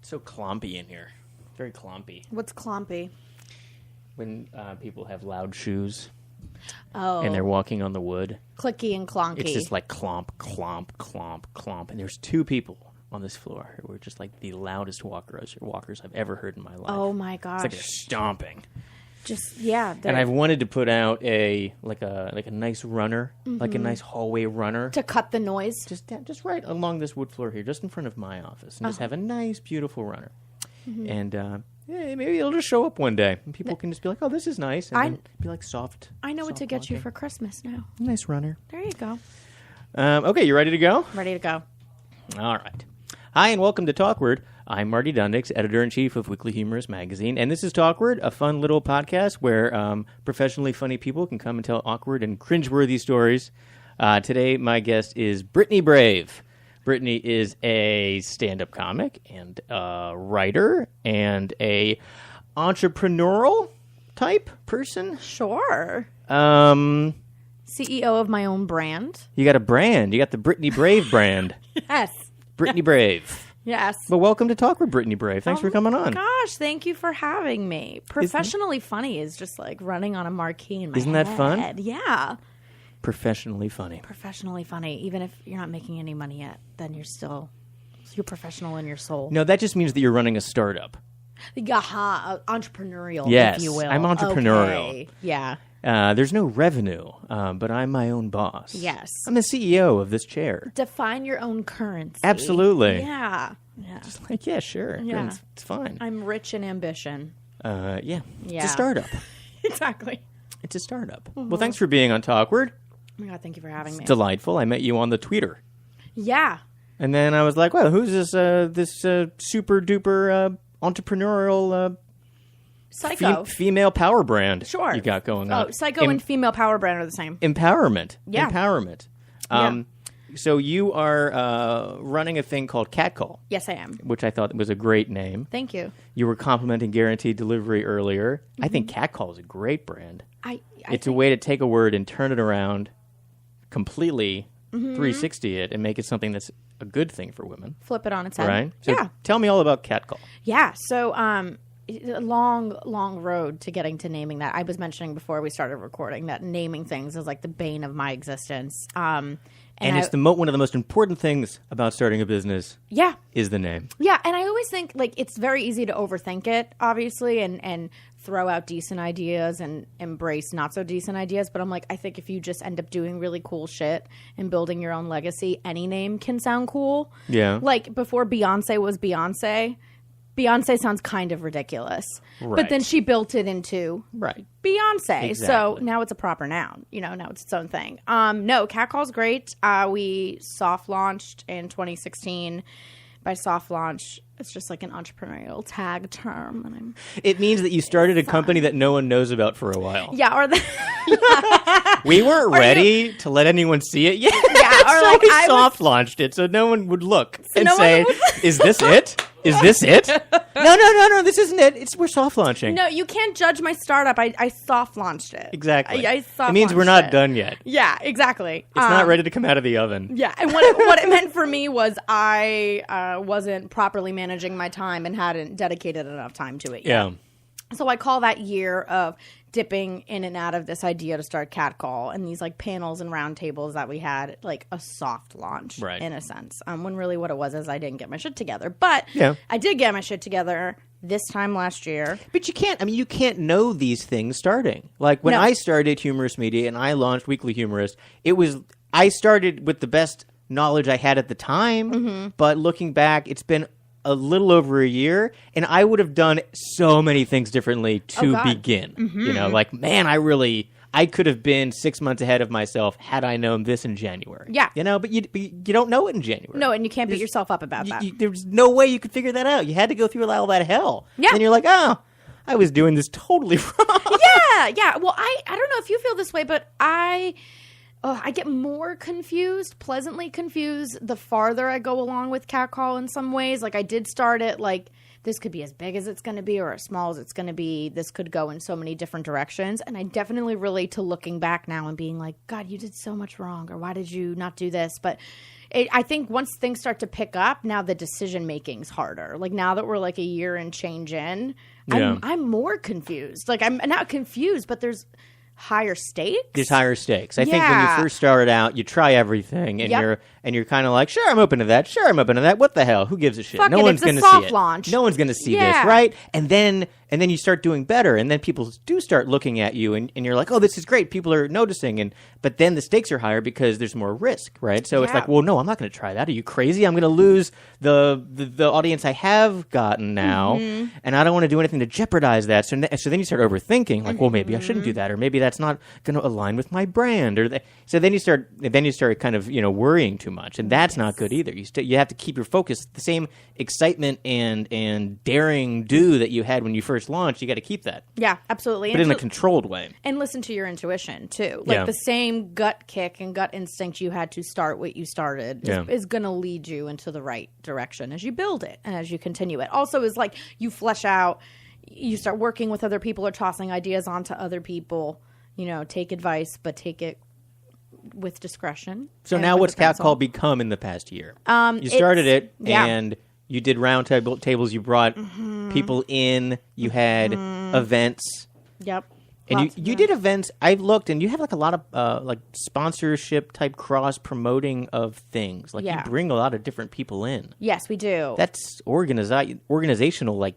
So clompy in here. Very clompy. What's clompy? When people have loud shoes. Oh. And they're walking on the wood. Clicky and clonky. It's just like clomp, clomp, clomp, clomp. And there's 2 people on this floor who are just like the loudest walkers I've ever heard in my life. Oh my gosh. It's like they're stomping. Just, yeah. And I've wanted to put out a nice runner, like a nice hallway runner. To cut the noise? Just right along this wood floor here, just in front of my office. And just have a nice, beautiful runner. And maybe it'll just show up one day. And people can just be like, oh, this is nice. And then be like soft. I know what to get walking. you for Christmas now. Nice runner. There you go. Okay, you ready to go? Ready to go. All right. Hi, and welcome to Talkward. I'm Marty Dundix, editor-in-chief of Weekly Humorist magazine, and this is Talkward, a fun little podcast where professionally funny people can come and tell awkward and cringeworthy stories. Today, my guest is Brittany Brave. Brittany is a stand-up comic and a writer and a entrepreneurial type person. Sure. CEO of my own brand. You got a brand. You got the Brittany Brave brand. Yes. Brittany Brave. Yes. Well, welcome to Talk with Brittany Brave. Thanks for coming on. Gosh, thank you for having me. Professionally funny is just like running on a marquee in my Isn't head. that fun? Yeah. Professionally funny. Professionally funny. Even if you're not making any money yet, then you're professional in your soul. No, that just means that you're running a startup. Entrepreneurial, yes, if you will. I'm entrepreneurial. Okay. Yeah. There's no revenue, but I'm my own boss. Yes. I'm the CEO of this chair. Define your own currency. Absolutely. Yeah. Just like, yeah, sure. Yeah. It's fine. I'm rich in ambition. Yeah. It's a startup. Exactly. It's a startup. Well, thanks for being on Talkward. Oh my God, thank you for having me. Delightful. I met you on the Twitter. Yeah. And then I was like, well, who's this super duper entrepreneurial Psycho. Female power brand Sure. you got going on? Oh, psycho and female power brand are the same. Empowerment. Yeah. Empowerment. So you are running a thing called Catcall. Yes, I am. Which I thought was a great name. Thank you. You were complimenting Guaranteed Delivery earlier. I think Catcall is a great brand. It's a way to take a word and turn it around completely, 360 it, and make it something that's a good thing for women. Flip it on its head. Right? So yeah. Tell me all about Catcall. Yeah. So, a long road to getting to naming that. I was mentioning before we started recording that naming things is like the bane of my existence. And it's one of the most important things about starting a business. Yeah. Is the name. Yeah, and I always think like it's very easy to overthink it, obviously, and throw out decent ideas and embrace not so decent ideas. But I'm like, I think if you just end up doing really cool shit and building your own legacy, any name can sound cool. Yeah. Like before Beyonce was Beyonce. Beyonce sounds kind of ridiculous. Right. But then she built it into Beyonce. Exactly. So now it's a proper noun. Now it's its own thing. No, Catcall's great. We soft launched in 2016. By soft launch, it's just like an entrepreneurial tag term. It means that you started a company that no one knows about for a while. Yeah, We weren't ready to let anyone see it yet. Yeah, or so like we soft launched it so no one would look and say, "Is this it? Is this it?" No, this isn't it. We're soft launching. No, you can't judge my startup. I soft launched it. Exactly. I soft it means we're not done yet. Yeah, exactly. It's not ready to come out of the oven. Yeah, and what it meant for me was I wasn't properly managing my time and hadn't dedicated enough time to it yet. Yeah. So I call that year of dipping in and out of this idea to start Catcall and these like panels and round tables that we had like a soft launch in a sense. When really what it was is I didn't get my shit together. But I did get my shit together this time last year. But you can't know these things starting. Like when I started Humorous Media and I launched Weekly Humorist, I started with the best knowledge I had at the time. But looking back, it's been a little over a year, and I would have done so many things differently to begin. Like, man, I could have been 6 months ahead of myself had I known this in January. Yeah. But you don't know it in January. No, and you can't beat yourself up about that. There's no way you could figure that out. You had to go through all that hell. Yeah. And you're like, oh, I was doing this totally wrong. Yeah. Well, I don't know if you feel this way, but I get more confused, pleasantly confused, the farther I go along with catcall in some ways. Like I did start it like this could be as big as it's going to be or as small as it's going to be. This could go in so many different directions. And I definitely relate to looking back now and being like, God, you did so much wrong, or why did you not do this? But I think once things start to pick up, now the decision making's harder. Like now that we're like a year and change in, I'm more confused. Like I'm not confused, but there's higher stakes. There's higher stakes. I think when you first started out, you try everything, and you're kind of like, sure, I'm open to that. Sure, I'm open to that. What the hell? Who gives a shit? No one's going to see it. Launch. No one's going to see this, right? And then you start doing better, and then people do start looking at you, and you're like, oh, this is great. People are noticing, but then the stakes are higher because there's more risk, right? So it's like, well, no, I'm not going to try that. Are you crazy? I'm going to lose the audience I have gotten now, and I don't want to do anything to jeopardize that. So then you start overthinking, like, well, maybe I shouldn't do that, or maybe that's not going to align with my brand, so then you start kind of worrying too much, and that's not good either. You have to keep your focus, the same excitement and daring do that you had when you first launched. You got to keep that. Yeah, absolutely. But in a controlled way, and listen to your intuition too. Like the same gut kick and gut instinct you had to start what you started is going to lead you into the right direction as you build it and as you continue it. Also, is like you flesh out. You start working with other people or tossing ideas onto other people. Take advice, but take it with discretion. So now what's catcall become in the past year? You started it, and you did round tables. You brought people in. You had events. Yep. And you did events. I've looked, and you have like a lot of like sponsorship type cross promoting of things. Like you bring a lot of different people in. Yes, we do. That's organizational like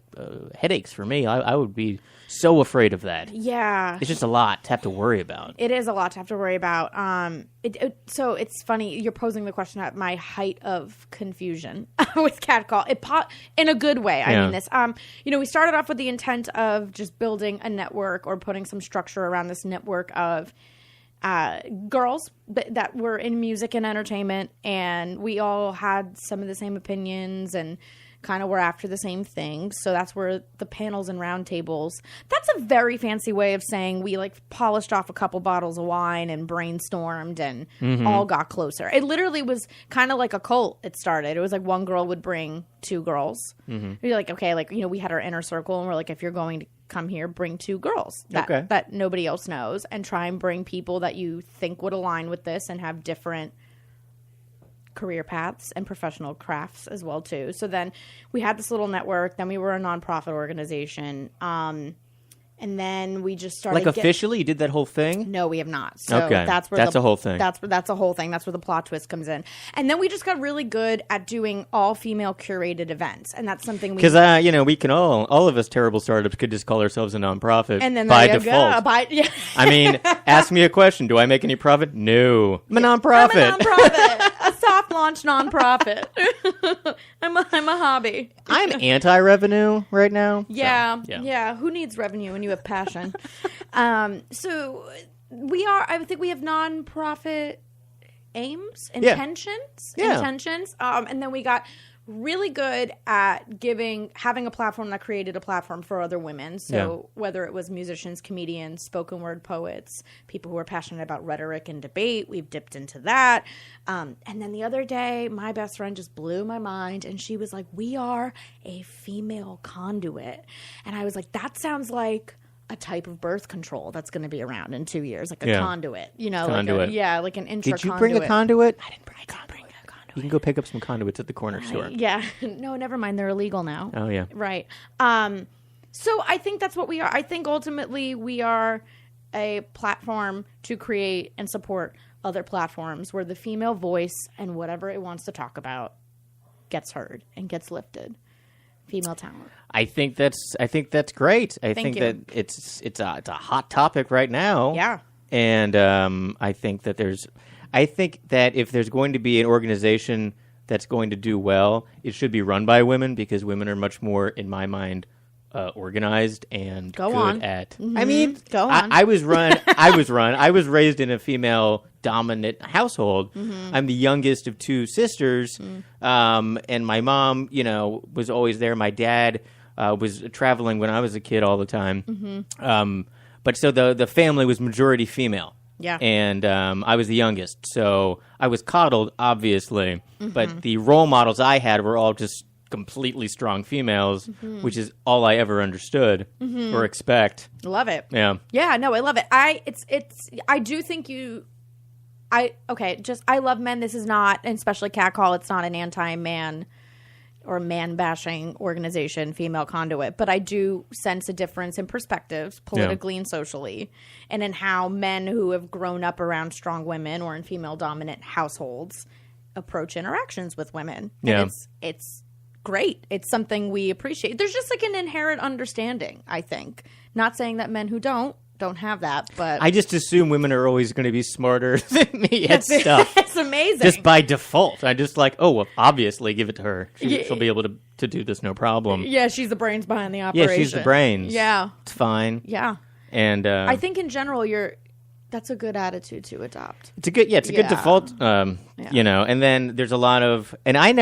headaches for me. I would be so afraid of that. Yeah. It's just a lot to have to worry about. It is a lot to have to worry about. So it's funny. You're posing the question at my height of confusion with catcall. In a good way. I mean this. We started off with the intent of just building a network or putting some structure around this network of girls that were in music and entertainment, and we all had some of the same opinions and kind of were after the same things. So that's where the panels and roundtables, that's a very fancy way of saying we like polished off a couple bottles of wine and brainstormed and all got closer. It literally was kind of like a cult. It started. It was like one girl would bring two girls. You're like, okay, like, we had our inner circle, and we're like, if you're going to come here, bring two girls that nobody else knows, and try and bring people that you think would align with this and have different career paths and professional crafts as well too. So then we had this little network. Then we were a nonprofit organization. And then we just started. Like officially, you did that whole thing? No, we have not. So okay, that's a whole thing. That's a whole thing. That's where the plot twist comes in. And then we just got really good at doing all female curated events, and that's something we. Because we can all of us terrible startups could just call ourselves a nonprofit. And then by default. I mean, ask me a question. Do I make any profit? No, I'm a nonprofit. I'm a nonprofit. A soft launch nonprofit. I'm a hobby. I'm anti-revenue right now. Yeah, so, yeah. Who needs revenue when you have passion? So we are. I think we have nonprofit aims, intentions, and then we got really good at having a platform that created a platform for other women. So whether it was musicians, comedians, spoken word poets, people who are passionate about rhetoric and debate, we've dipped into that. And then the other day, my best friend just blew my mind, and she was like, we are a female conduit. And I was like, that sounds like a type of birth control that's going to be around in 2 years, like a conduit, conduit. Like an intra-conduit. Did you bring a conduit? I didn't bring a conduit. You can go pick up some conduits at the corner store. Yeah. No, never mind. They're illegal now. Oh, yeah. Right. So I think that's what we are. I think ultimately we are a platform to create and support other platforms where the female voice and whatever it wants to talk about gets heard and gets lifted. Female talent. I think that's great. I think you. that it's a hot topic right now. Yeah. And I think that if there's going to be an organization that's going to do well, it should be run by women, because women are much more, in my mind, organized and good at. Mm-hmm. I mean, go on. I was raised in a female dominant household. Mm-hmm. I'm the youngest of two sisters, and my mom, was always there. My dad was traveling when I was a kid all the time. Mm-hmm. But so the family was majority female. Yeah. And I was the youngest, so I was coddled, obviously. But the role models I had were all just completely strong females, which is all I ever understood or expect. Love it. Yeah. Yeah, no, I love it. I do think I love men. This is not, and especially Catcall, it's not an anti-man or man-bashing organization, Female Conduit, but I do sense a difference in perspectives, politically and socially, and in how men who have grown up around strong women or in female-dominant households approach interactions with women. Yeah. And it's great. It's something we appreciate. There's just like an inherent understanding, I think. Not saying that men who don't have that, but I just assume women are always going to be smarter than me at stuff. It's amazing. Just by default. I just like, oh, well, obviously give it to her. She'll be able to do this no problem. Yeah, she's the brains behind the operation. Yeah, she's the brains. Yeah. It's fine. Yeah. And I think in general that's a good attitude to adopt. It's a good good default, you know. And then there's a lot of, and I'm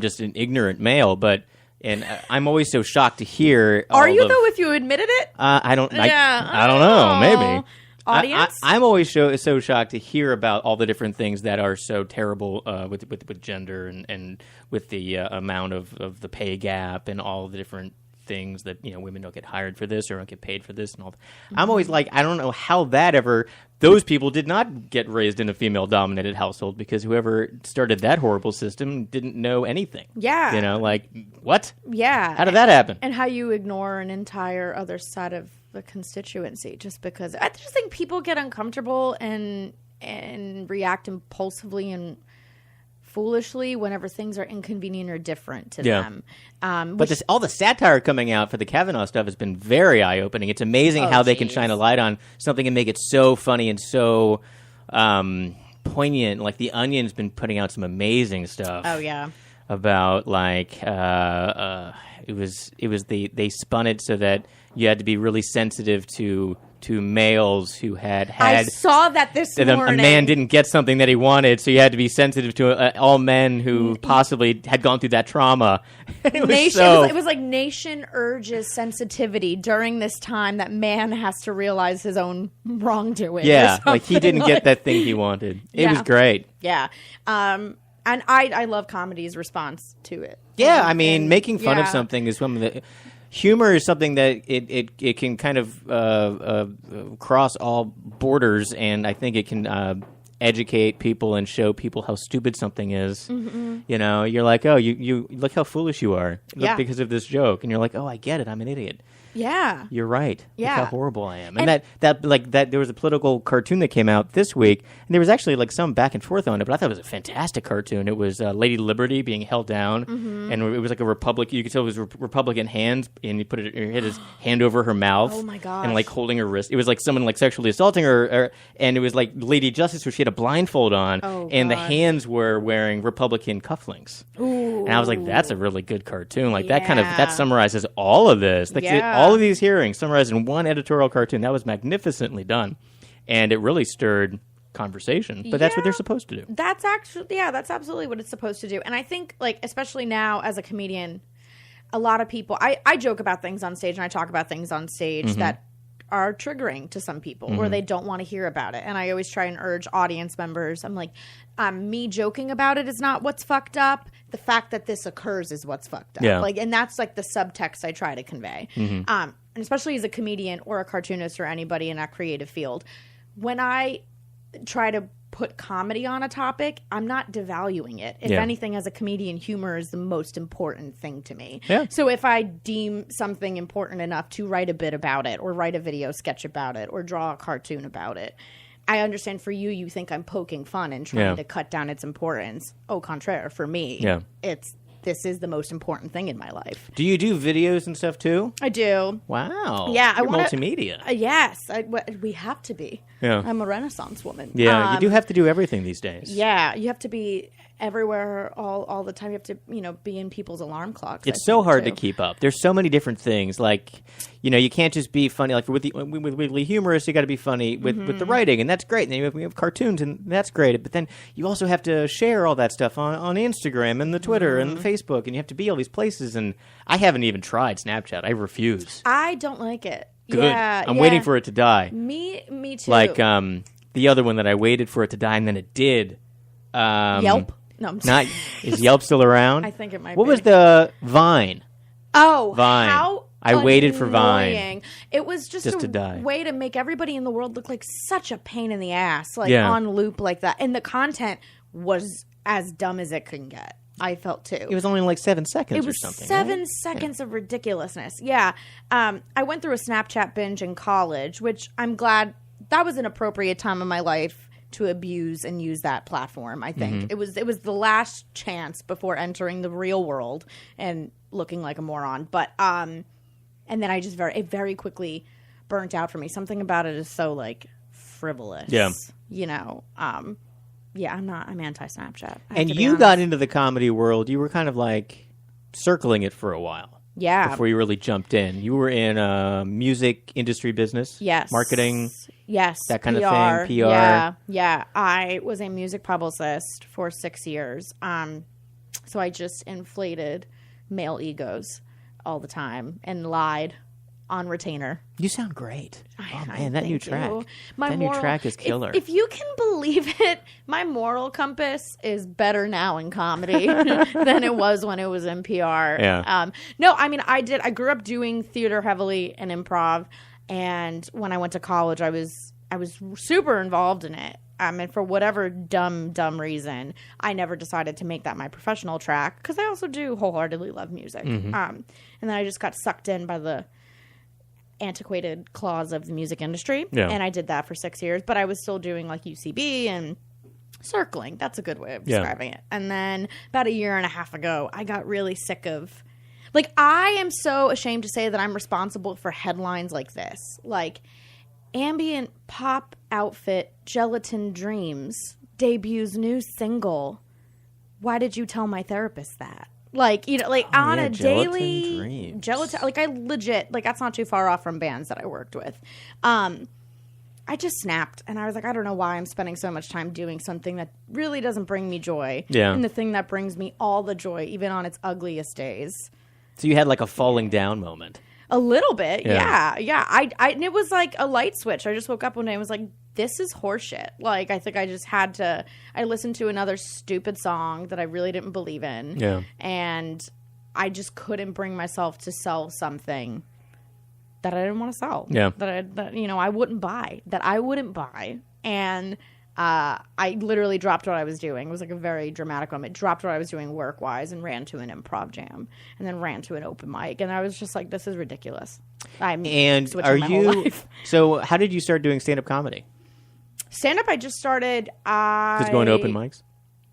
just an ignorant male, but I'm always so shocked to hear. Are you though? If you admitted it, I don't. Yeah, I don't know. Maybe. Audience, I'm always so shocked to hear about all the different things that are so terrible with gender and with the amount of the pay gap and all the different things that, you know, women don't get hired for this or don't get paid for this and all that. I'm always like, I don't know how those people did not get raised in a female-dominated household, because whoever started that horrible system didn't know anything. Yeah. You know, like, what? Yeah. How did that happen? And how you ignore an entire other side of the constituency just because. I just think people get uncomfortable and react impulsively and foolishly whenever things are inconvenient or different to them. But all the satire coming out for the Kavanaugh stuff has been very eye-opening. It's amazing how they can shine a light on something and make it so funny and so poignant. Like The Onion's been putting out some amazing stuff. Oh yeah, about like they spun it so that you had to be really sensitive to males who had I saw that this morning. A man didn't get something that he wanted, so you had to be sensitive to all men who possibly had gone through that trauma. It was like nation urges sensitivity during this time that man has to realize his own wrongdoing. Yeah, like he didn't get that thing he wanted. It was great. Yeah. And I love comedy's response to it. Yeah, I mean, making fun of something is one of the... Humor is something that it can kind of cross all borders, and I think it can educate people and show people how stupid something is. Mm-hmm. You know, you're like, oh, you look how foolish you are because of this joke, and you're like, oh, I get it, I'm an idiot. Yeah, you're right. Yeah, look how horrible I am. And that there was a political cartoon that came out this week, and there was actually like some back and forth on it, but I thought it was a fantastic cartoon. It was Lady Liberty being held down, and it was like a Republican. You could tell it was Republican hands, and he hit his hand over her mouth. Oh my gosh! And like holding her wrist. It was like someone like sexually assaulting her, and it was like Lady Justice, where she had a blindfold on, and the hands were wearing Republican cufflinks. Ooh. And I was like, that's a really good cartoon. Like that summarizes all of this. Like all of these hearings summarized in one editorial cartoon. That was magnificently done, and it really stirred conversation. But that's what they're supposed to do. That's absolutely what it's supposed to do. And I think, like, especially now as a comedian, a lot of people, I joke about things on stage and I talk about things on stage that are triggering to some people or they don't want to hear about it. And I always try and urge audience members. I'm like, me joking about it is not what's fucked up. The fact that this occurs is what's fucked up. Yeah. Like, and that's like the subtext I try to convey. And especially as a comedian or a cartoonist or anybody in that creative field, when I try to put comedy on a topic, I'm not devaluing it. If anything, as a comedian, humor is the most important thing to me. Yeah. So if I deem something important enough to write a bit about it or write a video sketch about it or draw a cartoon about it, I understand for you think I'm poking fun and trying to cut down its importance. Au contraire, for me, this is the most important thing in my life. Do you do videos and stuff too? I do. Wow. Yeah, You're multimedia. Yes, we have to be. Yeah. I'm a Renaissance woman. Yeah, you do have to do everything these days. Yeah, you have to be everywhere all the time. You have to, be in people's alarm clocks. It's so hard to keep up. There's so many different things. Like, you can't just be funny. Like with Weekly Humorist, you got to be funny with the writing, and that's great. And then we have cartoons, and that's great. But then you also have to share all that stuff on Instagram and the Twitter and the Facebook, and you have to be all these places. And I haven't even tried Snapchat. I refuse. I don't like it. Good. I'm waiting for it to die. Me too. Like the other one that I waited for it to die and then it did. Yelp? No, I'm not. Is Yelp still around? I think it might be. What was the Vine? Oh, Vine. How I waited for Vine. Annoying. It was just to die. Way to make everybody in the world look like such a pain in the ass, like on loop like that. And the content was as dumb as it can get. I felt too. It was only like 7 seconds or something. 7 seconds of ridiculousness. Yeah. I went through a Snapchat binge in college, which I'm glad that was an appropriate time of my life to abuse and use that platform, I think. It was the last chance before entering the real world and looking like a moron. But and then I just very quickly burnt out for me. Something about it is so like frivolous. Yeah. You know. Yeah, I'm anti-Snapchat. And you got into the comedy world. You were kind of like circling it for a while. Yeah. Before you really jumped in. You were in music industry business. Yes. Marketing. Yes. That kind of thing. PR. Yeah. Yeah. I was a music publicist for 6 years. So I just inflated male egos all the time and lied on retainer. You sound great. Oh man, that new track. New track is killer. If you can believe it, my moral compass is better now in comedy than it was when it was in PR. Yeah. No, I mean I grew up doing theater heavily and improv, and when I went to college I was super involved in it. And for whatever dumb reason, I never decided to make that my professional track because I also do wholeheartedly love music. And then I just got sucked in by the antiquated claws of the music industry. Yeah. And I did that for 6 years, but I was still doing like UCB and circling. That's a good way of describing it. And then about a year and a half ago, I got really sick of, like, I am so ashamed to say that I'm responsible for headlines like this. Like, ambient pop outfit Gelatin Dreams debuts new single. Why did you tell my therapist that? Like, you know, like on a daily Gelatin, like I legit, like that's not too far off from bands that I worked with. I just snapped and I was like, I don't know why I'm spending so much time doing something that really doesn't bring me joy. Yeah. And the thing that brings me all the joy, even on its ugliest days. So you had like a falling down moment. A little bit. Yeah. And it was like a light switch. I just woke up one day and was like, this is horseshit. Like, I think I just had to, I listened to another stupid song that I really didn't believe in. Yeah. And I just couldn't bring myself to sell something that I didn't want to sell. Yeah. That I wouldn't buy. And I literally dropped what I was doing. It was like a very dramatic moment. Dropped what I was doing work-wise and ran to an improv jam and then ran to an open mic. And I was just like, this is ridiculous. And are you, so how did you start doing stand-up comedy? Stand-up, I just started. Just going to open mics?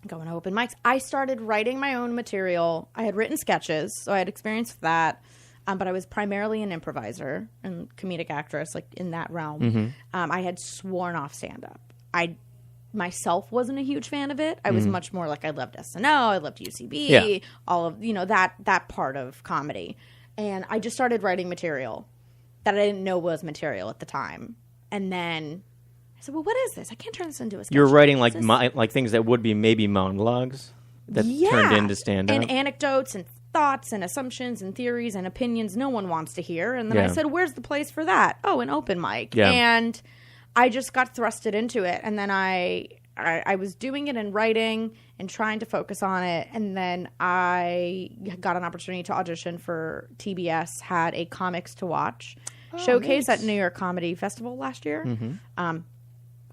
Going to open mics. I started writing my own material. I had written sketches, so I had experience with that. But I was primarily an improviser and comedic actress, like in that realm. Mm-hmm. I had sworn off stand-up. I myself wasn't a huge fan of it. I was much more like I loved SNL, I loved UCB, all of that part of comedy. And I just started writing material that I didn't know was material at the time. And then I said, well, what is this? I can't turn this into a sketch. You're writing like things that would be maybe monologues that turned into stand-up. And anecdotes and thoughts and assumptions and theories and opinions no one wants to hear. And then I said, where's the place for that? Oh, an open mic. Yeah. And I just got thrusted into it. And then I was doing it in writing and trying to focus on it. And then I got an opportunity to audition for TBS, had a Comics to Watch showcase at New York Comedy Festival last year. Mm-hmm.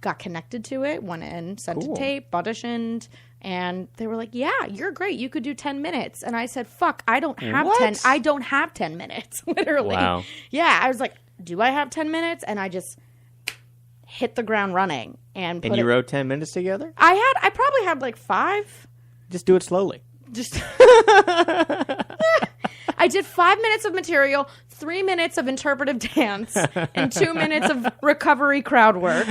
Got connected to it, went in, sent a tape, auditioned, and they were like, yeah, you're great. You could do 10 minutes. And I said, fuck, I don't have 10 minutes, literally. Wow. Yeah, I was like, do I have 10 minutes? And I just hit the ground running. And you wrote 10 minutes together? I probably had like 5. Just do it slowly. I did 5 minutes of material, 3 minutes of interpretive dance, and 2 minutes of recovery crowd work.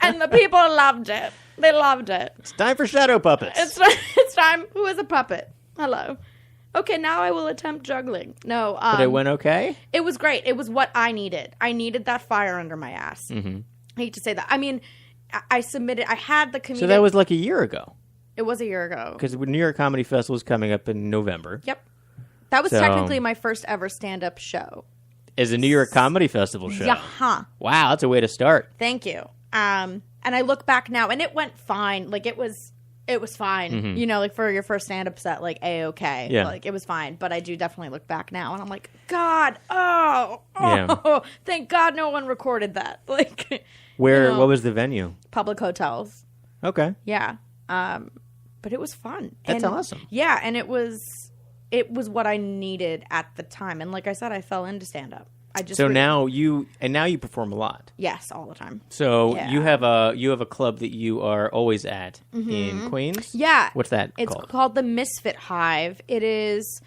And the people loved it. They loved it. It's time for shadow puppets. It's time. Who is a puppet? Hello. Okay, now I will attempt juggling. No. But it went okay? It was great. It was what I needed. I needed that fire under my ass. Mm-hmm. I hate to say that. I mean, I submitted. I had the community. So that was like a year ago. It was a year ago. Because New York Comedy Festival is coming up in November. Yep. That was technically my first ever stand-up show. as a New York Comedy Festival show. Yeah. Wow, that's a way to start. Thank you. And I look back now, and it went fine. Like, it was fine. You know, like, for your first stand-up set, like, A-okay. Yeah. Like, it was fine. But I do definitely look back now, and I'm like, God, thank God no one recorded that. Like, Where? What was the venue? Public hotels. Okay. Yeah. But it was fun. That's awesome. Yeah, and it was what I needed at the time. And like I said, I fell into stand-up. Now you perform a lot. Yes, all the time. So you have a club that you are always at in Queens? Yeah. What's that called? called? It's called the Misfit Hive. It is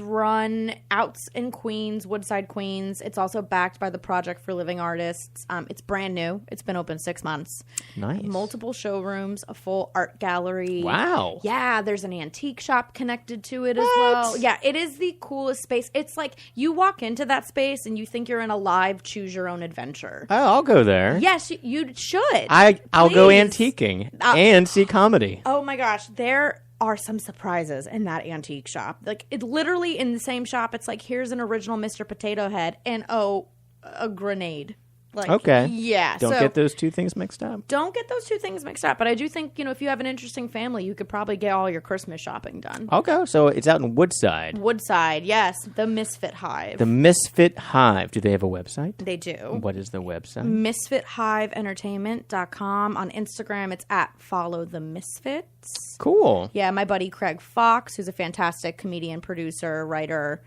run out in Queens, Woodside, Queens. It's also backed by the Project for Living Artists. It's brand new. It's been open 6 months. Nice. Multiple showrooms, a full art gallery. Wow. Yeah, there's an antique shop connected to it as well. Yeah, it is the coolest space. It's like you walk into that space and you think you're in a live choose your own adventure. Oh, I'll go there. Yes, you should. I'll go antiquing and see comedy. Oh my gosh, there are some surprises in that antique shop. Like, it literally in the same shop, it's like, here's an original Mr. Potato Head and a grenade. Like, okay. Yeah. Don't get those two things mixed up. Don't get those two things mixed up. But I do think, if you have an interesting family, you could probably get all your Christmas shopping done. Okay. So it's out in Woodside. Woodside, yes. The Misfit Hive. The Misfit Hive. Do they have a website? They do. What is the website? MisfitHiveEntertainment.com. On Instagram, it's at Follow the Misfits. Cool. Yeah, my buddy Craig Fox, who's a fantastic comedian, producer, writer,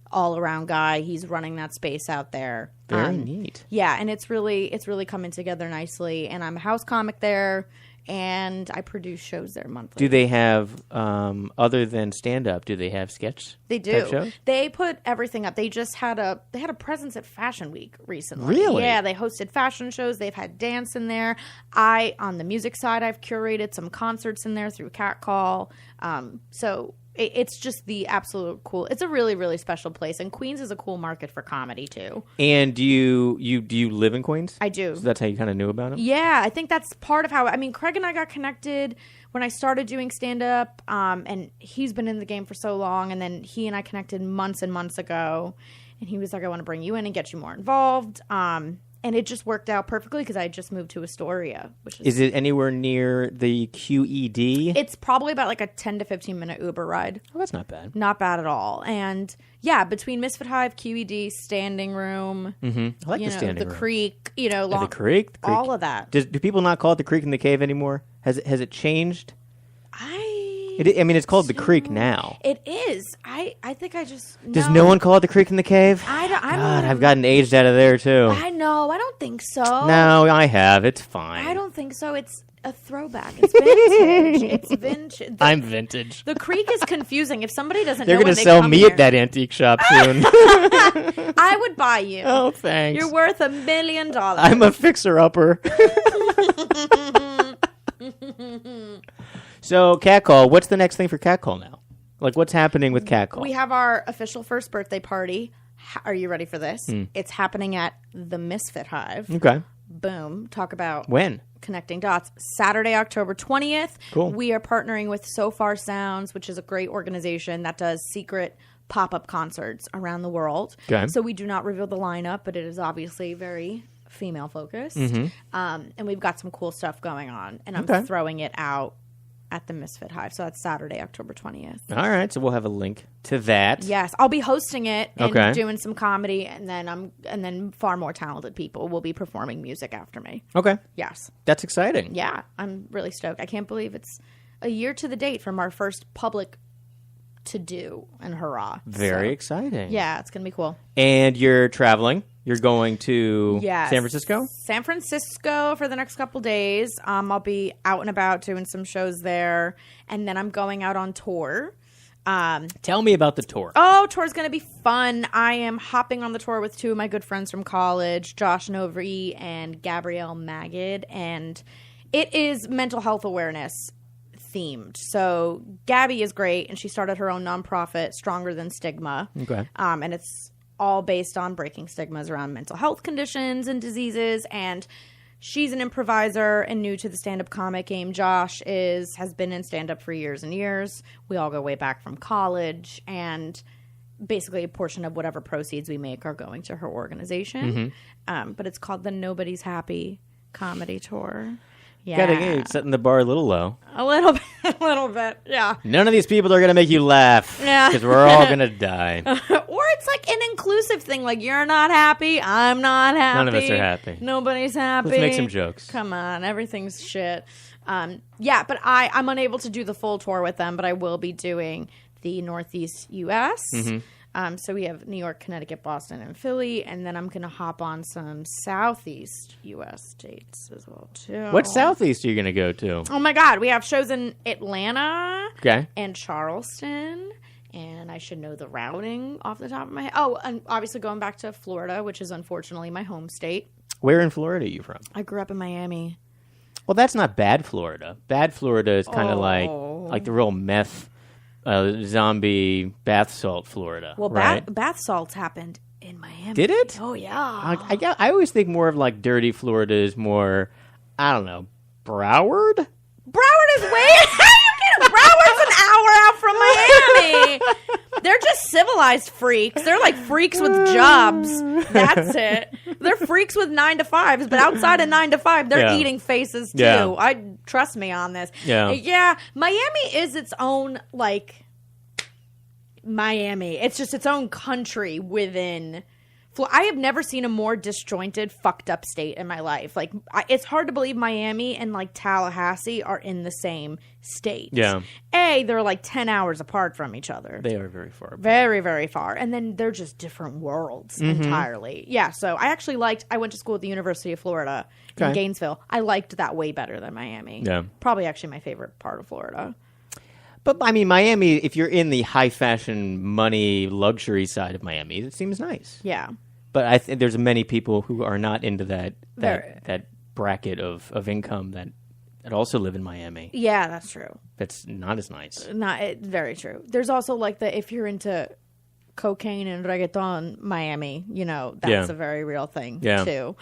all-around guy. He's running that space out there. Very neat. Yeah, and it's really coming together nicely. And I'm a house comic there, and I produce shows there monthly. Do they have, other than stand-up, do they have sketch? They do. Type shows? They put everything up. They just had a presence at Fashion Week recently. Really? Yeah, they hosted fashion shows. They've had dance in there. On the music side, I've curated some concerts in there through Catcall. So it's just the absolute cool. It's a really, really special place, and Queens is a cool market for comedy too. And do you live in Queens? I do. So that's how you kind of knew about him? Yeah, I think that's part of how. I mean, Craig and I got connected when I started doing stand up, and he's been in the game for so long. And then he and I connected months and months ago, and he was like, "I want to bring you in and get you more involved." And it just worked out perfectly because I just moved to Astoria. Is it anywhere near the QED? It's probably about like a 10 to 15 minute Uber ride. Oh, that's not bad. Not bad at all. And yeah, between Misfit Hive, QED, Standing Room, I like the Standing Room. The Creek, the Creek, all of that. Do people not call it the Creek in the Cave anymore? Has it changed? It's called the Creek now. It is. I think I just know. Does no one call it the Creek in the Cave? I've gotten aged out of there too. I know. I don't think so. No, I have. It's fine. I don't think so. It's a throwback. It's vintage. It's vintage. I'm vintage. The Creek is confusing. If somebody doesn't They're know going to sell me at that antique shop soon. I would buy you. Oh, thanks. You're worth $1 million. I'm a fixer-upper. So, Catcall, what's the next thing for Catcall now? Like, what's happening with Catcall? We have our official first birthday party. Are you ready for this? It's happening at the Misfit Hive. Okay. Boom. Talk about when? Connecting dots. Saturday, October 20th. Cool. We are partnering with So Far Sounds, which is a great organization that does secret pop-up concerts around the world. Okay. So we do not reveal the lineup, but it is obviously very female-focused. And we've got some cool stuff going on, and I'm throwing it out at the Misfit Hive. So that's Saturday, October 20th. All right. So we'll have a link to that. Yes. I'll be hosting it and doing some comedy, and then far more talented people will be performing music after me. Okay. Yes. That's exciting. Yeah. I'm really stoked. I can't believe it's a year to the date from our first public to do, and hurrah. Very exciting. Yeah. It's going to be cool. And you're traveling. You're going to San Francisco? San Francisco for the next couple days. I'll be out and about doing some shows there. And then I'm going out on tour. Tell me about the tour. Oh, tour's going to be fun. I am hopping on the tour with two of my good friends from college, Josh Novri and Gabrielle Magid. And it is mental health awareness themed. So Gabby is great, and she started her own nonprofit, Stronger Than Stigma. Okay. And it's all based on breaking stigmas around mental health conditions and diseases. And she's an improviser and new to the stand-up comic game. Josh has been in stand-up for years and years. We all go way back from college. And basically a portion of whatever proceeds we make are going to her organization. But it's called the Nobody's Happy Comedy Tour. Yeah. Gotta setting the bar a little low. A little bit, yeah. None of these people are going to make you laugh. Yeah. Because we're all going to die. Or it's like an inclusive thing, like you're not happy, I'm not happy. None of us are happy. Nobody's happy. Let's make some jokes. Come on, everything's shit. Yeah, but I'm unable to do the full tour with them, but I will be doing the Northeast U.S., so we have New York, Connecticut, Boston, and Philly, and then I'm going to hop on some Southeast U.S. states as well, too. What Southeast are you going to go to? Oh, my God. We have shows in Atlanta Okay. and Charleston, and I should know the routing off the top of my head. Oh, and obviously going back to Florida, which is unfortunately my home state. Where in Florida are you from? I grew up in Miami. Well, that's not bad Florida. Bad Florida is kind of like the real meth zombie bath salt Florida. Well, right? bath salts happened in Miami. Did it? Oh, yeah. I always think more of like dirty Florida is more, I don't know, Broward? Broward is way... Broward's an hour out from Miami. They're just civilized freaks. They're like freaks with jobs. That's it. They're freaks with 9 to 5s, but outside of 9 to 5, they're eating faces too. Yeah. Trust me on this. Yeah. Miami is its own Miami. It's just its own country within. I have never seen a more disjointed, fucked up state in my life. It's hard to believe Miami and Tallahassee are in the same state. Yeah. They're 10 hours apart from each other. They are very far apart. Very, very far. And then they're just different worlds entirely. Yeah, so I actually I went to school at the University of Florida in Gainesville. I liked that way better than Miami. Yeah. Probably actually my favorite part of Florida. But, I mean, Miami, if you're in the high fashion, money, luxury side of Miami, it seems nice. Yeah. But I think there's many people who are not into that bracket of income that also live in Miami. Yeah, that's true. That's not as nice. Very true. There's also if you're into cocaine and reggaeton, Miami, that's a very real thing too.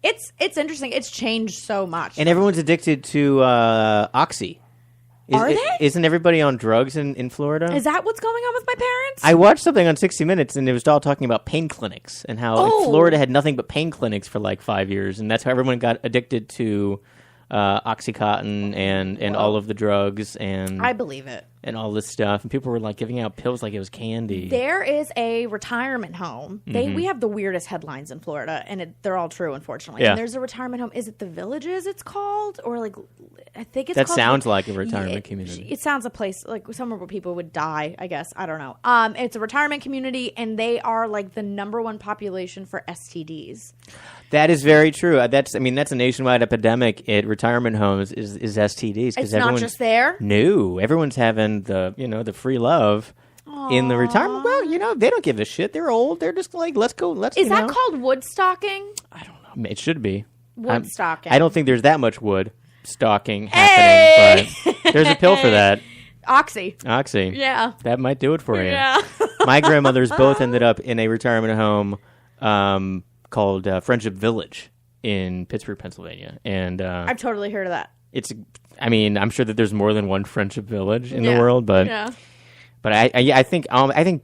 It's interesting. It's changed so much. And everyone's addicted to Oxy. Are they? Isn't everybody on drugs in Florida? Is that what's going on with my parents? I watched something on 60 Minutes, and it was all talking about pain clinics and how Florida had nothing but pain clinics for 5 years, and that's how everyone got addicted to Oxycontin and all of the drugs. And I believe it. And all this stuff. And people were giving out pills like it was candy. There is a retirement home. We have the weirdest headlines in Florida, and they're all true, unfortunately. Yeah. And there's a retirement home. Is it the Villages it's called? Or I think it's that called... That sounds like a retirement community. It sounds a place, somewhere where people would die, I guess. I don't know. It's a retirement community, and they are the number one population for STDs. That is very true. That's a nationwide epidemic at retirement homes is STDs. It's not just there? No. Everyone's having the free love in the retirement. Well, they don't give a shit. They're old. They're just let's go. Is that called woodstocking? I don't know. It should be. Woodstocking. I don't think there's that much wood stalking happening, but there's a pill for that. Oxy. Yeah. That might do it for you. Yeah. My grandmothers both ended up in a retirement home called Friendship Village in Pittsburgh, Pennsylvania. And I've totally heard of that. I'm sure that there's more than one Friendship Village in the world, but I think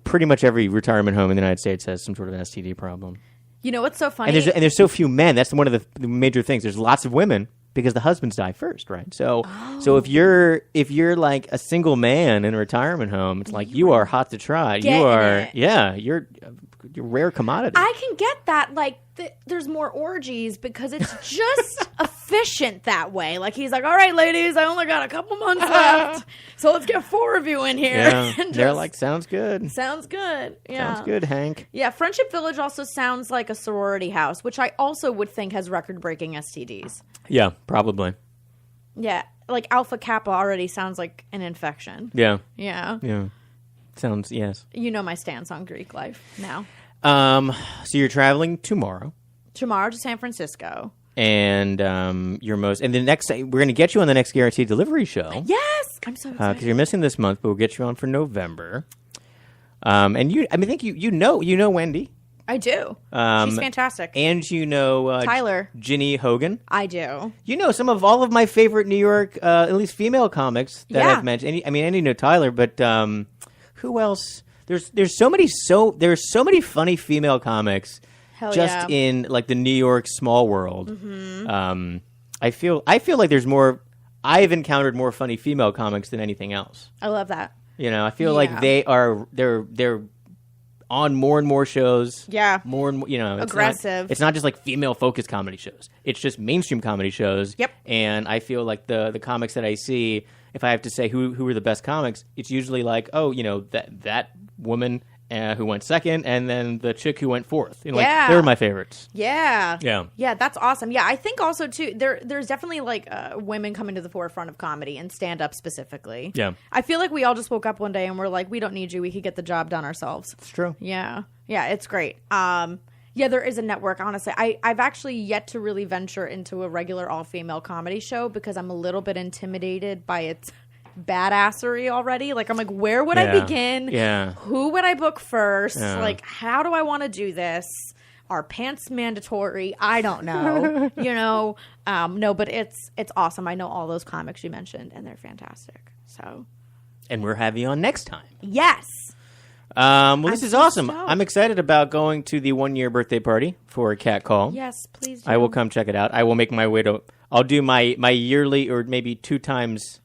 pretty much every retirement home in the United States has some sort of an STD problem. You know what's so funny? And there's so few men. That's one of the major things. There's lots of women because the husbands die first, right? So if you're a single man in a retirement home, it's you are hot to try. You're a rare commodity. I can get that. There's more orgies because it's just efficient that way. He's all right, ladies, I only got a couple months left, so let's get 4 of you in here. Yeah. They're sounds good. Sounds good. Yeah. Sounds good, Hank. Yeah, Friendship Village also sounds like a sorority house, which I also would think has record-breaking STDs. Yeah, probably. Yeah, Alpha Kappa already sounds like an infection. Yeah. Yeah. Yeah. Sounds, yes. You know my stance on Greek life now. So you're traveling tomorrow. Tomorrow to San Francisco. And and the next, we're going to get you on the next Guaranteed Delivery show. Yes! I'm so excited. Because you're missing this month, but we'll get you on for November. And I think you know Wendy. I do. She's fantastic. And Tyler. Ginny Hogan. I do. Some of all of my favorite New York, at least female comics that I've mentioned. I know Tyler, but who else? There's so many funny female comics in like the New York small world. Mm-hmm. I feel like there's more. I've encountered more funny female comics than anything else. I love that. I feel like they're on more and more shows. Yeah. More and more, aggressive. It's not just like female focused comedy shows. It's just mainstream comedy shows. Yep. And I feel like the comics that I see, if I have to say who are the best comics, it's usually like, that woman who went second, and then the chick who went fourth. They're my favorites. Yeah. Yeah, that's awesome. Yeah, I think also too there's definitely like women coming to the forefront of comedy and stand up specifically. Yeah, I feel like we all just woke up one day and we're like, we don't need you. We could get the job done ourselves. It's true. Yeah, it's great. Yeah, there is a network. Honestly, I've actually yet to really venture into a regular all-female comedy show because I'm a little bit intimidated by its badassery already. Like, I'm like, where would I begin? Yeah. Who would I book first? Yeah. Like, how do I want to do this? Are pants mandatory? I don't know. No, but it's awesome. I know all those comics you mentioned, and they're fantastic. So, and we'll have you on next time. Yes. This is awesome. Stoked. I'm excited about going to the 1-year birthday party for Cat Call. Yes, please do. I will come check it out. I will make my way to. I'll do my yearly or maybe 2 times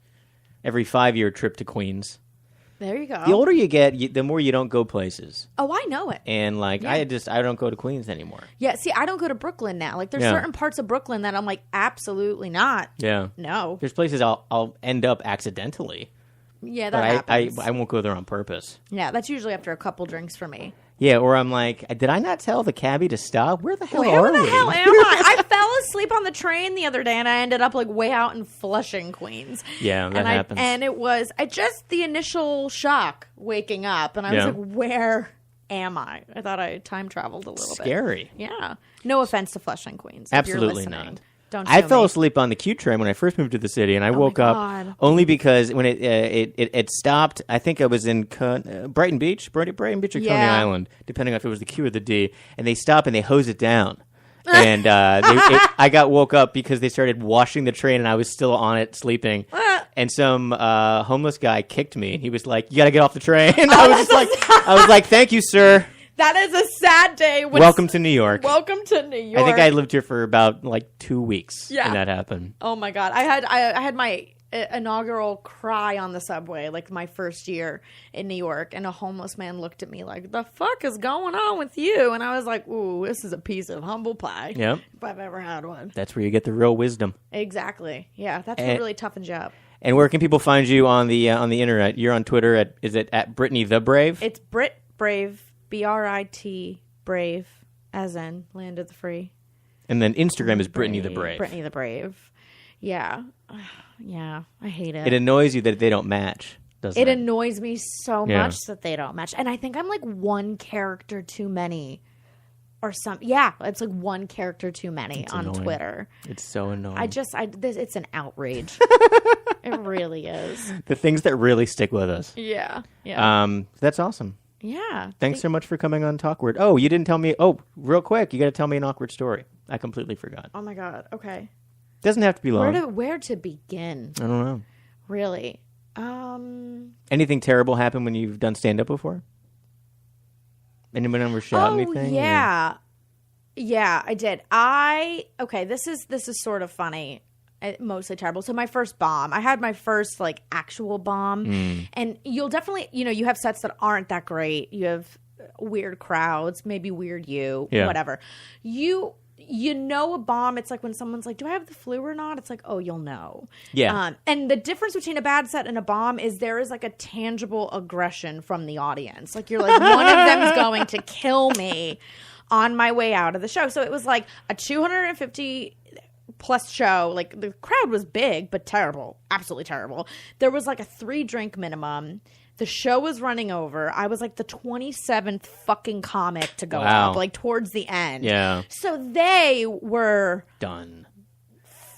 every 5-year trip to Queens. There you go. The older you get, the more you don't go places. Oh, I know it. And I don't go to Queens anymore. Yeah, see, I don't go to Brooklyn now. Like, there's certain parts of Brooklyn that I'm like, absolutely not. Yeah. No. There's places I'll end up accidentally. Yeah, that happens. I won't go there on purpose. Yeah, that's usually after a couple drinks for me. Yeah, or I'm like, did I not tell the cabbie to stop? Where the hell are we? Where the hell am I? I fell asleep on the train the other day, and I ended up like way out in Flushing, Queens. Yeah, that happens. And it was just the initial shock waking up, and I was like, where am I? I thought I time traveled a little bit. Scary. Yeah. No offense to Flushing, Queens. Absolutely not. Don't I fell asleep on the Q train when I first moved to the city, and I woke up only because when it stopped, I think I was in Brighton Beach or Coney Island, depending on if it was the Q or the D, and they stop and they hose it down. And I got woke up because they started washing the train, and I was still on it sleeping. And some homeless guy kicked me, and he was like, "You got to get off the train." And I was like, "Thank you, sir." That is a sad day. Welcome to New York. Welcome to New York. I think I lived here for about 2 weeks when that happened. Oh my God. I had my inaugural cry on the subway, like my first year in New York, and a homeless man looked at me like, "The fuck is going on with you?" And I was like, "Ooh, this is a piece of humble pie." Yep. If I've ever had one. That's where you get the real wisdom. Exactly. Yeah, that's what really toughens you up. And where can people find you on the internet? You're on Twitter at Brittany the Brave? It's Brit Brave. BRIT Brave, as in Land of the Free. And then Instagram is Brittany the Brave. Brittany the Brave. Yeah. Yeah, I hate it. It annoys you that they don't match, doesn't it? It annoys me so much that they don't match. And I think I'm like one character too many. Or some, it's like one character too many on Twitter. It's so annoying. It's an outrage. It really is. The things that really stick with us. Yeah. That's awesome. Yeah. Thanks so much for coming on Talkward. Oh, you didn't tell me. Oh, real quick, you got to tell me an awkward story. I completely forgot. Oh my God. Okay. Doesn't have to be long. Where to begin? I don't know. Really? Anything terrible happen when you've done stand-up before? Anyone ever shot anything? Yeah. Or? Yeah, I did. Okay, this is sort of funny. Mostly terrible. So my first bomb, I had my first like actual bomb, and you'll definitely, you have sets that aren't that great. You have weird crowds, maybe weird whatever. You a bomb. It's like when someone's like, "Do I have the flu or not?" It's like, "Oh, you'll know." Yeah. And the difference between a bad set and a bomb is there is like a tangible aggression from the audience. Like you're like, one of them is going to kill me on my way out of the show. So it was like a 250 plus show. Like the crowd was big but terrible, absolutely terrible. There was like a 3-drink minimum. The show was running over. I was like the 27th fucking comic to go up, like towards the end. Yeah. So they were done,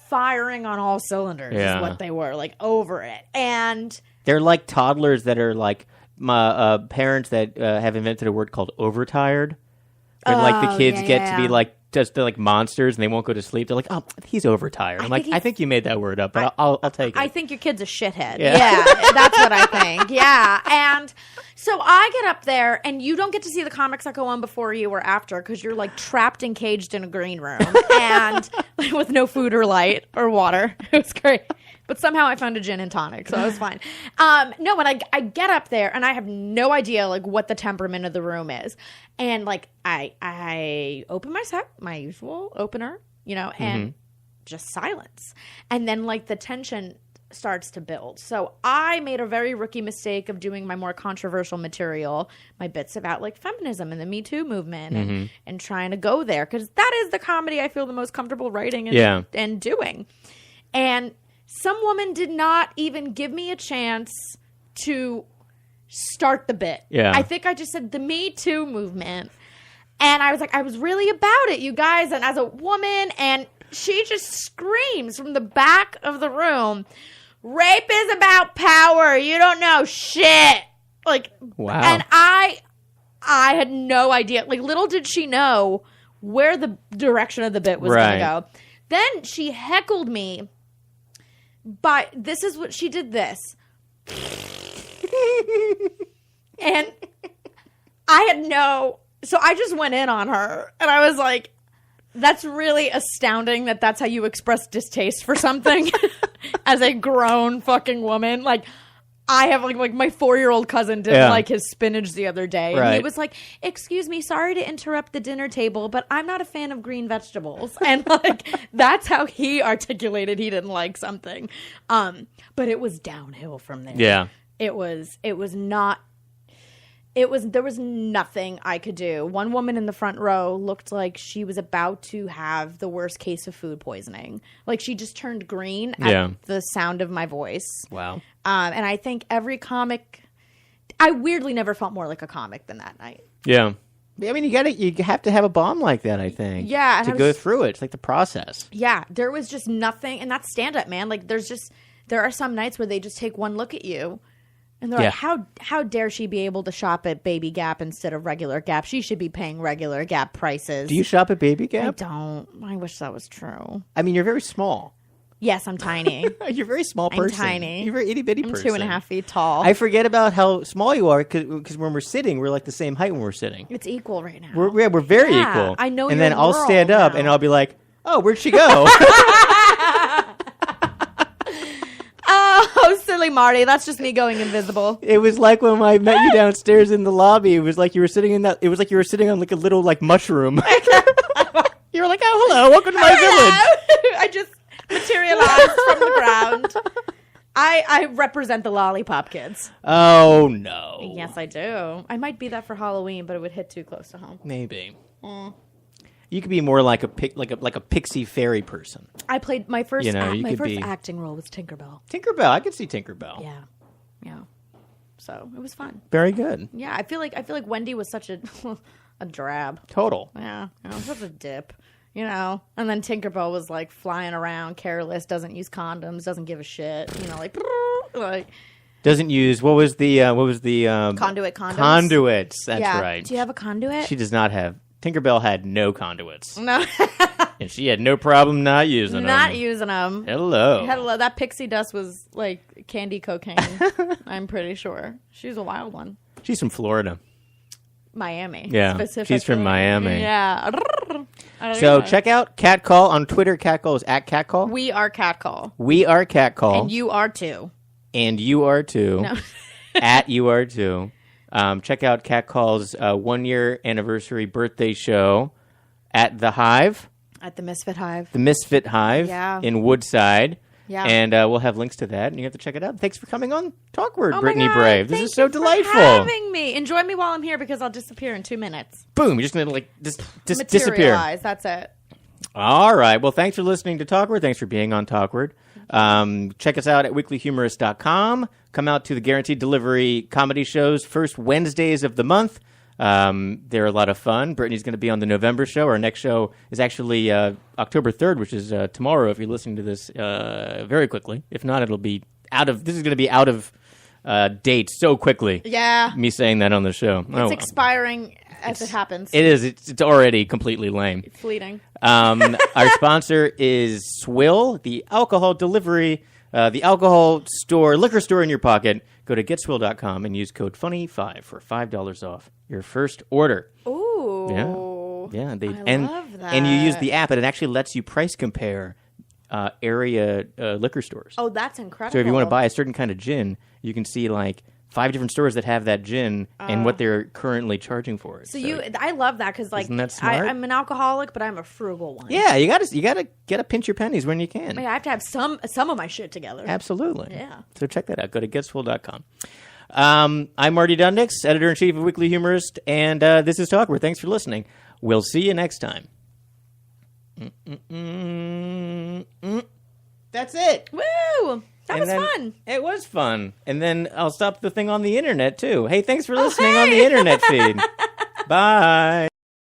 firing on all cylinders is what they were, like over it. And they're like toddlers that are like my parents that have invented a word called overtired. Where like the kids get to be like just they're like monsters and they won't go to sleep. They're like, oh, he's overtired. I'm like, I think you made that word up, but I'll take it. I think your kid's a shithead. Yeah, that's what I think. Yeah, and so I get up there, and you don't get to see the comics that go on before you or after because you're like trapped and caged in a green room and with no food or light or water. It was great. But somehow I found a gin and tonic, so it was fine. No, and I get up there, and I have no idea, like, what the temperament of the room is. And, like, I open my set, my usual opener, you know, and just silence. And then, like, the tension starts to build. So I made a very rookie mistake of doing my more controversial material, my bits about, like, feminism and the Me Too movement and trying to go there. Because that is the comedy I feel the most comfortable writing and doing. And some woman did not even give me a chance to start the bit. Yeah. I think I just said the Me Too movement. And I was like, I was really about it, you guys. And as a woman, and she just screams from the back of the room, rape is about power. You don't know shit. Like, wow. And I had no idea. Like, little did she know where the direction of the bit was going to go. Then she heckled me. But this is what she did this. And I had so I just went in on her. And I was like, that's really astounding that that's how you express distaste for something as a grown fucking woman. Like, I have like my 4-year-old cousin didn't like his spinach the other day. And he was like, excuse me, sorry to interrupt the dinner table, but I'm not a fan of green vegetables. And like, that's how he articulated he didn't like something. But it was downhill from there. Yeah. There was nothing I could do. One woman in the front row looked like she was about to have the worst case of food poisoning. Like, she just turned green at the sound of my voice. Wow. And I think every comic, I weirdly never felt more like a comic than that night. Yeah. I mean, you have to have a bomb like that, I think. Yeah. To go through it. It's like the process. Yeah. There was just nothing. And that's stand-up, man. Like, there are some nights where they just take one look at you. And they're like, how dare she be able to shop at Baby Gap instead of regular Gap? She should be paying regular Gap prices. Do you shop at Baby Gap? I don't. I wish that was true. I mean, you're very small. Yes, I'm tiny. You're a very small person. I'm tiny. You're a very itty-bitty person. I'm 2.5 feet tall. I forget about how small you are because when we're sitting, we're like the same height when we're sitting. It's equal right now. We're very equal. I know. And then I'll stand up and I'll be like, oh, where'd she go? Oh, silly Marty. That's just me going invisible. It was like when I met you downstairs in the lobby. It was like you were sitting on like a little like mushroom. You were like, oh, hello, welcome to my village. I just materialized from the ground. I represent the lollipop kids. Oh, no. Yes, I do. I might be that for Halloween, but it would hit too close to home. Maybe. You could be more like a pixie fairy person. I played my first acting role was Tinkerbell. Tinkerbell, I could see Tinkerbell. Yeah. So it was fun. Very good. Yeah, I feel like Wendy was such a drab. Total. Yeah, such a dip. You know, and then Tinkerbell was like flying around, careless, doesn't use condoms, doesn't give a shit. You know, like doesn't use what was the conduit condoms. Conduits. That's right. Do you have a conduit? She does not have. Tinkerbell had no conduits. No. And she had no problem not using them. Not using them. Hello. That pixie dust was like candy cocaine. I'm pretty sure. She's a wild one. She's from Florida. Miami. Yeah. Specifically. She's from Miami. Yeah. So check out Catcall on Twitter. Catcall is at Catcall. We are Catcall. We are Catcall. And you are too. And you are too. No. At you are too. Check out Catcall's 1-year anniversary birthday show at the Hive. At the Misfit Hive. The Misfit Hive in Woodside. Yeah. And we'll have links to that, and you have to check it out. Thanks for coming on Talkward, Brittany God, Brave. This is so delightful. For having me. Enjoy me while I'm here because I'll disappear in 2 minutes. Boom. You're just going to disappear. That's it. All right. Well, thanks for listening to Talkward. Thanks for being on Talkward. Check us out at weeklyhumorist.com. Come out to the Guaranteed Delivery comedy shows first Wednesdays of the month. They're a lot of fun. Brittany's going to be on the November show. Our next show is actually October 3rd, which is tomorrow if you're listening to this very quickly. If not, it'll be this is going to be out of date so quickly. Yeah. Me saying that on the show. It's expiring as it happens. It is. It's already completely lame. It's fleeting. Our sponsor is Swill, the alcohol delivery, the alcohol store, liquor store in your pocket. Go to getswill.com and use code FUNNY5 for $5 off your first order. Ooh. Yeah. I love that. And you use the app, and it actually lets you price compare area liquor stores. Oh, that's incredible. So if you want to buy a certain kind of gin, you can see like 5 different stores that have that gin and what they're currently charging for it. So I love that because like isn't that smart? I'm an alcoholic, but I'm a frugal one. Yeah, you gotta pinch your pennies when you can. I have to have some of my shit together. Absolutely. Yeah. So check that out. Go to getsfull.com. I'm Marty Dundix, editor-in-chief of Weekly Humorist, and this is Talkward. Thanks for listening. We'll see you next time. That's it. Woo! That was fun. It was fun. And then I'll stop the thing on the internet, too. Hey, thanks for listening on the internet feed. Bye.